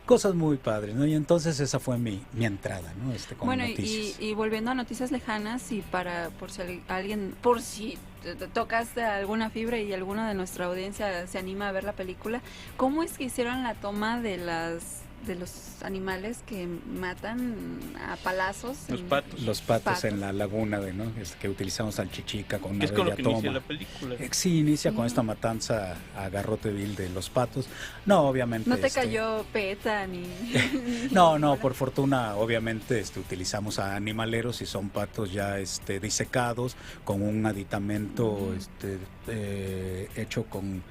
cosas muy padres, ¿no? Y entonces esa fue mi entrada, ¿no? Con Bueno, noticias. y volviendo a noticias lejanas, y por si te tocas alguna fibra y alguna de nuestra audiencia se anima a ver la película, ¿cómo es que hicieron la toma de los animales que matan a palazos? Los patos. Los patos en la laguna ¿no? Que utilizamos salchichica con una Es con lo bella que toma. inicia la película. Sí, inicia con Mm. esta matanza a garrote vil de los patos. No, obviamente. ¿No te cayó PETA ni...? No, por fortuna, obviamente utilizamos a animaleros y son patos ya disecados con un aditamento hecho con,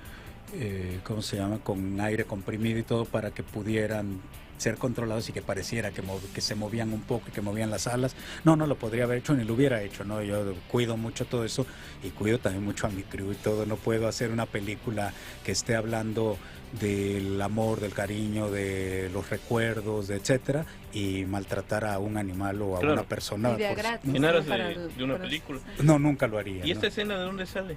¿cómo se llama? Con aire comprimido y todo para que pudieran ser controlados y que pareciera que se movían un poco y que movían las alas. No lo podría haber hecho ni lo hubiera hecho, ¿no? Yo cuido mucho todo eso y cuido también mucho a mi crew y todo. No puedo hacer una película que esté hablando del amor, del cariño, de los recuerdos, etcétera, y maltratar a un animal o a Claro. una persona. Y de a pues, gratis. En aras Para de una película. no, nunca lo haría. ¿Y ¿no? esta escena de dónde sale?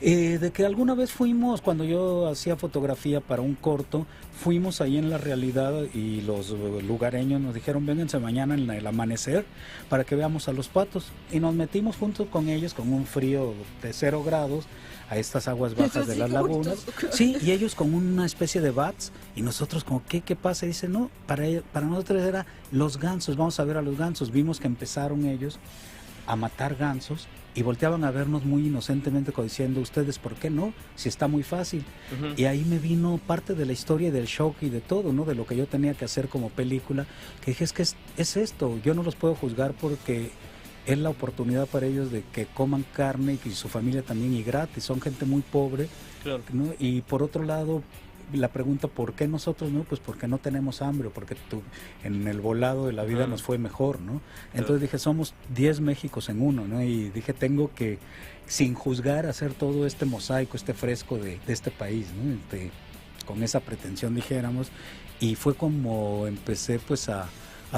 De que alguna vez fuimos, cuando yo hacía fotografía para un corto, fuimos ahí en la realidad y los lugareños nos dijeron, vénganse mañana en el amanecer para que veamos a los patos. Y nos metimos junto con ellos con un frío de 0 grados a estas aguas bajas de las lagunas. Sí, y ellos con una especie de bats y nosotros como, ¿qué pasa? Y dice, no, para nosotros era los gansos, vamos a ver a los gansos. Vimos que empezaron ellos a matar gansos y volteaban a vernos muy inocentemente diciendo, ustedes, ¿por qué no? Si está muy fácil. Ujú. Y ahí me vino parte de la historia y del shock y de todo, ¿no? De lo que yo tenía que hacer como película, que dije, es esto, yo no los puedo juzgar porque es la oportunidad para ellos de que coman carne y su familia también y gratis, son gente muy pobre, Claro. ¿no? Y por otro lado, la pregunta, ¿por qué nosotros no? Pues porque no tenemos hambre, porque en el volado de la vida nos fue mejor, ¿no? Entonces dije, somos 10 Méxicos en uno, ¿no? Y dije, tengo que, sin juzgar, hacer todo este mosaico, este fresco de este país, ¿no? Con esa pretensión, dijéramos, y fue como empecé pues a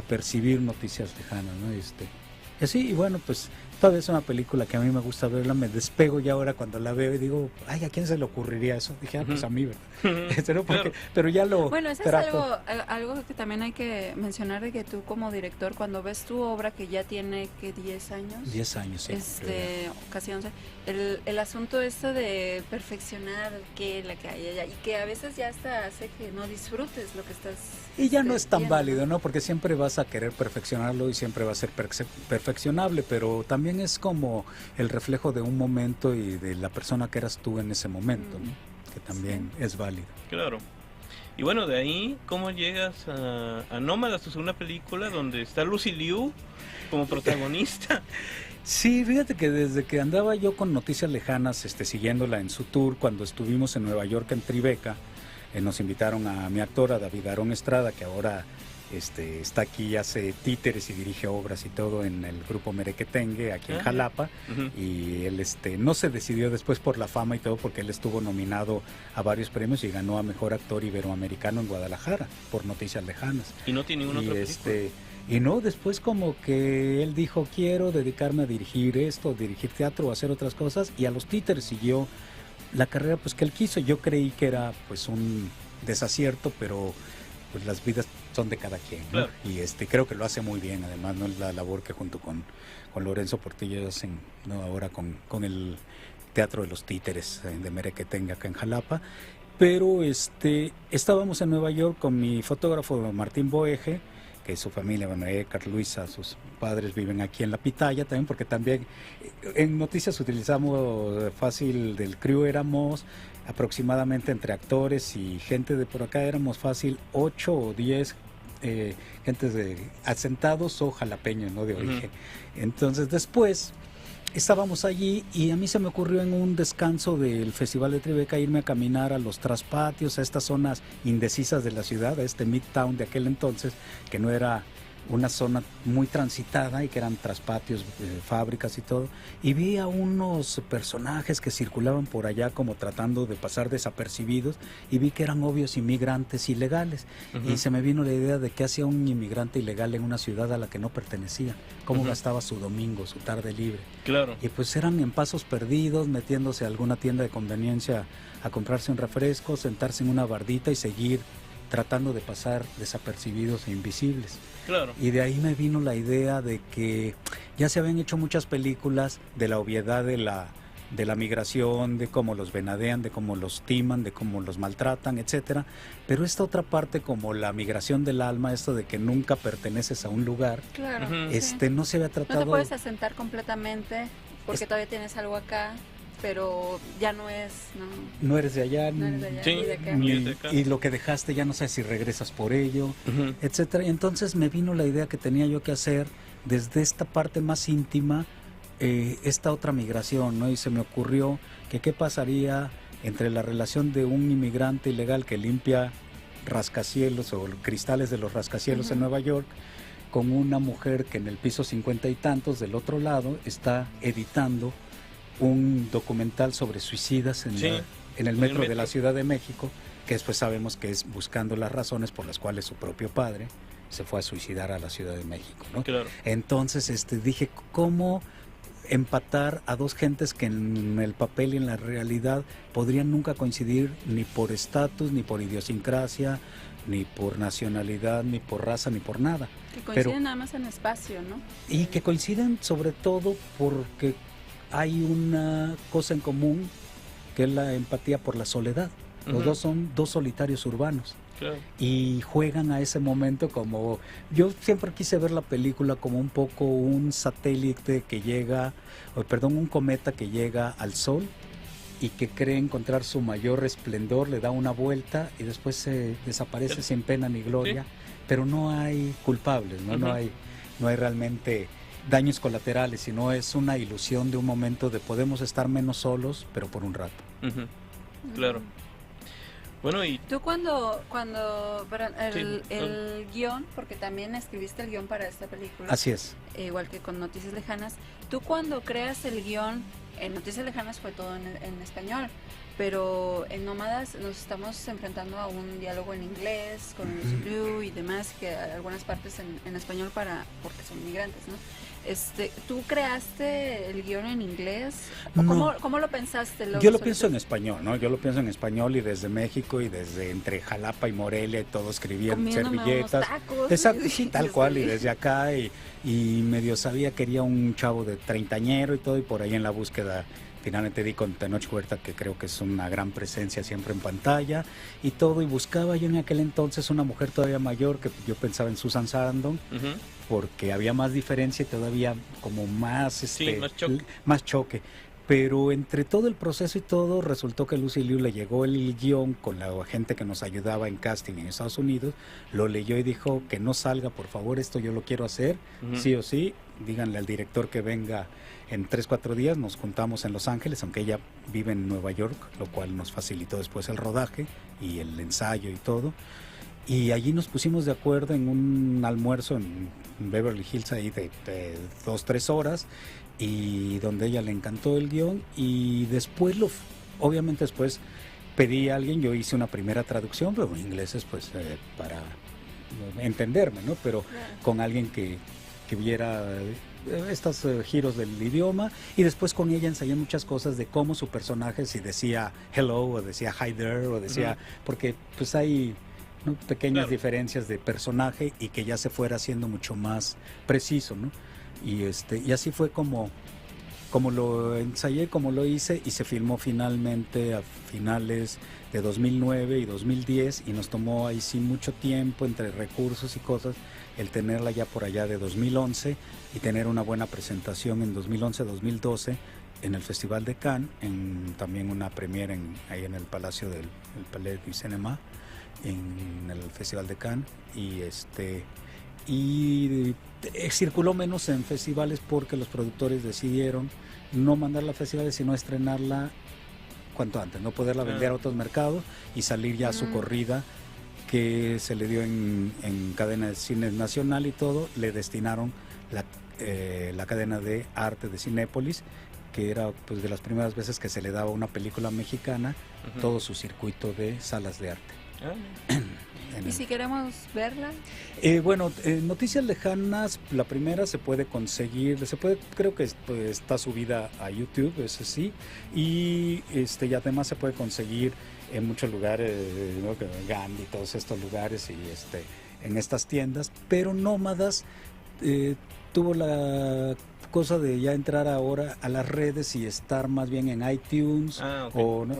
percibir Noticias Lejanas, ¿no? Y así, y bueno, pues todavía es una película que a mí me gusta verla, me despego ya ahora cuando la veo y digo, ay, ¿a quién se le ocurriría eso? Dije, pues a mí, ¿verdad? Pero ya lo Bueno, eso trato. es algo que también hay que mencionar, de que tú como director, cuando ves tu obra que ya tiene, ¿qué? 10 años. 10 años, sí. Casi 11. El asunto de perfeccionar la que hay allá, y que a veces ya hasta hace que no disfrutes lo que estás y ya no es tan viendo, válido, ¿no? Porque siempre vas a querer perfeccionarlo y siempre va a ser perfeccionable, pero también es como el reflejo de un momento y de la persona que eras tú en ese momento, ¿no? Que también es válido. Claro. Y bueno, de ahí, ¿cómo llegas a Nómadas, tu segunda película, donde está Lucy Liu como protagonista? Sí, fíjate que desde que andaba yo con Noticias Lejanas, siguiéndola en su tour, cuando estuvimos en Nueva York, en Tribeca, nos invitaron a mi actor, a David Aarón Estrada, que ahora está aquí, hace títeres y dirige obras y todo en el grupo Merequetengue, aquí en Jalapa, y él no se decidió después por la fama y todo, porque él estuvo nominado a varios premios y ganó a Mejor Actor Iberoamericano en Guadalajara, por Noticias Lejanas. ¿Y no tiene ninguna otra película? Y no, después como que él dijo, quiero dedicarme a dirigir esto, dirigir teatro, hacer otras cosas, y a los títeres siguió la carrera pues que él quiso. Yo creí que era pues un desacierto, pero pues las vidas son de cada quien, ¿no? Claro. Y creo que lo hace muy bien, además, ¿no? La labor que junto con Lorenzo Portillo hacen, ¿no? Ahora con el Teatro de los Títeres de Merequetengue acá en Jalapa. Pero estábamos en Nueva York con mi fotógrafo Martín Boeje, que su familia, bueno, Carl Luisa, sus padres viven aquí en La Pitaya también, porque también en Noticias utilizamos fácil del crew, éramos aproximadamente entre actores y gente de por acá, éramos fácil 8 o 10 gentes asentados o jalapeños, ¿no? De origen. Entonces después estábamos allí y a mí se me ocurrió en un descanso del Festival de Tribeca irme a caminar a los traspatios, a estas zonas indecisas de la ciudad, a Midtown de aquel entonces, que no era una zona muy transitada y que eran traspatios, fábricas y todo, y vi a unos personajes que circulaban por allá como tratando de pasar desapercibidos, y vi que eran obvios inmigrantes ilegales, y se me vino la idea de qué hacía un inmigrante ilegal en una ciudad a la que no pertenecía, cómo gastaba su domingo, su tarde libre. Claro. Y pues eran en pasos perdidos, metiéndose a alguna tienda de conveniencia a comprarse un refresco, sentarse en una bardita y seguir tratando de pasar desapercibidos e invisibles. Claro. Y de ahí me vino la idea de que ya se habían hecho muchas películas de la obviedad de la migración, de cómo los venadean, de cómo los timan, de cómo los maltratan, etcétera. Pero esta otra parte, como la migración del alma, esto de que nunca perteneces a un lugar, claro, no se había tratado. No te puedes asentar completamente porque todavía tienes algo acá, pero ya no es, no eres de allá, no eres de allá, sí, ni de acá. ni de acá. Y lo que dejaste ya no sabes si regresas por ello, etcétera. Y entonces me vino la idea que tenía yo que hacer desde esta parte más íntima, esta otra migración, ¿no? Y se me ocurrió que qué pasaría entre la relación de un inmigrante ilegal que limpia rascacielos o cristales de los rascacielos en Nueva York, con una mujer que en el piso 50 y tantos del otro lado está editando un documental sobre suicidas en el metro de la Ciudad de México, que después sabemos que es buscando las razones por las cuales su propio padre se fue a suicidar a la Ciudad de México, ¿no? Claro. Entonces dije, ¿cómo empatar a dos gentes que en el papel y en la realidad podrían nunca coincidir ni por estatus, ni por idiosincrasia, ni por nacionalidad, ni por raza, ni por nada? Que coinciden nada más en espacio, ¿no? Y que coinciden sobre todo porque hay una cosa en común, que es la empatía por la soledad. Los dos son dos solitarios urbanos. Claro. Y juegan a ese momento como... Yo siempre quise ver la película como un poco un satélite que llega, un cometa que llega al Sol y que cree encontrar su mayor esplendor, le da una vuelta y después se desaparece sin pena ni gloria. Sí. Pero no hay culpables, ¿no? No hay realmente daños colaterales, sino es una ilusión de un momento de podemos estar menos solos, pero por un rato. Claro. Bueno, y Tú perdón, el guión, porque también escribiste el guión para esta película, Así es. igual que con Noticias Lejanas, tú cuando creas el guión, en Noticias Lejanas fue todo en español, pero en Nómadas nos estamos enfrentando a un diálogo en inglés, con Lucy Liu y demás, que algunas partes en español porque son migrantes, ¿no? ¿Tú creaste el guión en inglés? ¿O No. ¿Cómo lo pensaste? Yo lo pienso en español, ¿no? Yo lo pienso en español y desde México y desde entre Jalapa y Morelia y todo escribían Comiéndome servilletas. unos tacos. Exacto, sí, tal cual, y desde acá y medio sabía que quería un chavo de treintañero y todo, y por ahí en la búsqueda finalmente di con Tenoch Huerta, que creo que es una gran presencia siempre en pantalla y todo, y buscaba yo en aquel entonces una mujer todavía mayor, que yo pensaba en Susan Sarandon, porque había más diferencia y todavía como más, más choque. Pero entre todo el proceso y todo, resultó que Lucy Liu le llegó el guión con la gente que nos ayudaba en casting en Estados Unidos, lo leyó y dijo que no salga, por favor, esto yo lo quiero hacer, sí o sí, díganle al director que venga en 3-4 días, nos juntamos en Los Ángeles, aunque ella vive en Nueva York, lo cual nos facilitó después el rodaje y el ensayo y todo. Y allí nos pusimos de acuerdo en un almuerzo en Beverly Hills ahí de 2-3 horas, y donde a ella le encantó el guión, y después obviamente después pedí a alguien, yo hice una primera traducción, pero en inglés pues para entenderme, ¿no? Pero con alguien que viera estos giros del idioma, y después con ella ensayé muchas cosas de cómo su personaje, si decía hello o decía hi there o decía, porque pues hay, ¿no?, pequeñas diferencias de personaje, y que ya se fuera haciendo mucho más preciso, ¿no? Y así fue como lo ensayé, como lo hice, y se filmó finalmente a finales de 2009 y 2010, y nos tomó ahí sí mucho tiempo entre recursos y cosas el tenerla ya por allá de 2011 y tener una buena presentación en 2011-2012 en el Festival de Cannes, también una premiere ahí en el Palacio del Palais du Cinéma, en el Festival de Cannes, y circuló menos en festivales porque los productores decidieron no mandarla a festivales, sino estrenarla cuanto antes, no poderla vender a otros mercados y salir ya a su corrida, que se le dio en cadena de cine nacional y todo. Le destinaron la cadena de arte de Cinépolis, que era pues de las primeras veces que se le daba a una película mexicana todo su circuito de salas de arte. ¿Y si queremos verla? Noticias Lejanas, la primera se puede conseguir, creo que está subida a YouTube, eso sí, y además se puede conseguir en muchos lugares, ¿no?, Gandhi, todos estos lugares, y en estas tiendas, pero Nómadas tuvo la cosa de ya entrar ahora a las redes y estar más bien en iTunes, o ¿no?,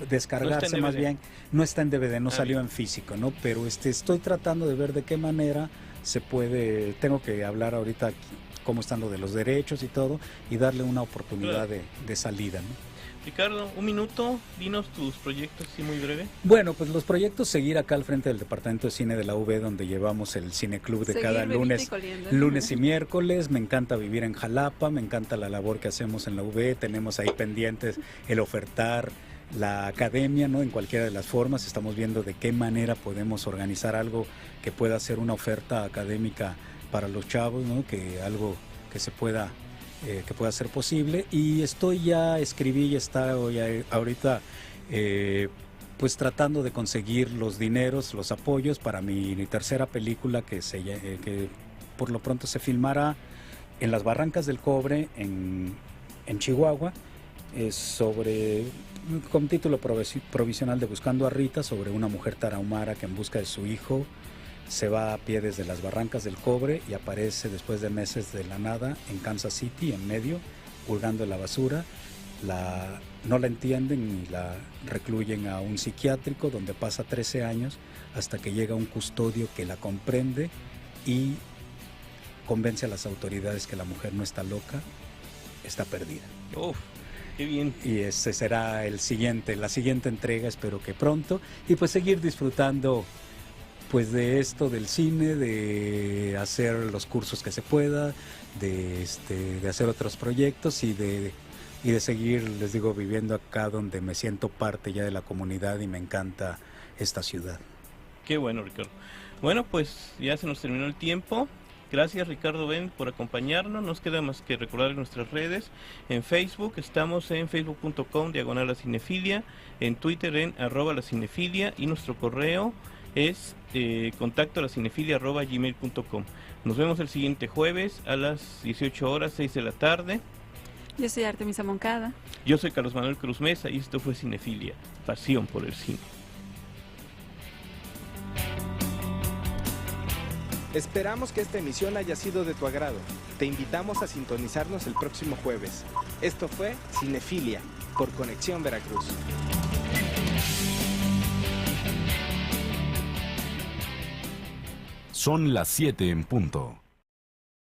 descargarse más bien. No está en DVD, no salió en físico, ¿no? Pero estoy tratando de ver de qué manera se puede. Tengo que hablar ahorita cómo están lo de los derechos y todo, y darle una oportunidad de salida, ¿no? Ricardo, un minuto, dinos tus proyectos, sí, muy breve. Bueno, pues los proyectos, seguir acá al frente del Departamento de Cine de la UB, donde llevamos el cineclub de cada lunes y miércoles. Me encanta vivir en Jalapa, me encanta la labor que hacemos en la UB, tenemos ahí pendientes el ofertar la academia, ¿no?, en cualquiera de las formas. Estamos viendo de qué manera podemos organizar algo que pueda ser una oferta académica para los chavos, ¿no?, que algo que se pueda ser posible. Y escribí y está ahorita pues tratando de conseguir los dineros, los apoyos para mi tercera película, que por lo pronto se filmará en las Barrancas del Cobre, en Chihuahua, con título provisional de Buscando a Rita, sobre una mujer tarahumara que en busca de su hijo se va a pie desde las Barrancas del Cobre y aparece después de meses de la nada en Kansas City, en medio, hurgando en la basura. No la entienden y la recluyen a un psiquiátrico, donde pasa 13 años hasta que llega un custodio que la comprende y convence a las autoridades que la mujer no está loca, está perdida. Uf, qué bien. Y ese será la siguiente entrega, espero que pronto, y pues seguir disfrutando pues de esto del cine, de hacer los cursos que se pueda, de hacer otros proyectos y de seguir, les digo, viviendo acá donde me siento parte ya de la comunidad y me encanta esta ciudad. Qué bueno, Ricardo. Bueno, pues ya se nos terminó el tiempo. Gracias, Ricardo Ben, por acompañarnos. Nos queda más que recordar nuestras redes. En Facebook estamos en facebook.com/lacinefilia, en Twitter en @lacinefilia, y nuestro correo es contacto@lacinefilia@gmail.com. Nos vemos el siguiente jueves a las 18 horas, 6 de la tarde. Yo soy Artemisa Moncada. Yo soy Carlos Manuel Cruz Mesa y esto fue Cinefilia, pasión por el cine. Esperamos que esta emisión haya sido de tu agrado. Te invitamos a sintonizarnos el próximo jueves. Esto fue Cinefilia, por Conexión Veracruz. Son las 7 en punto.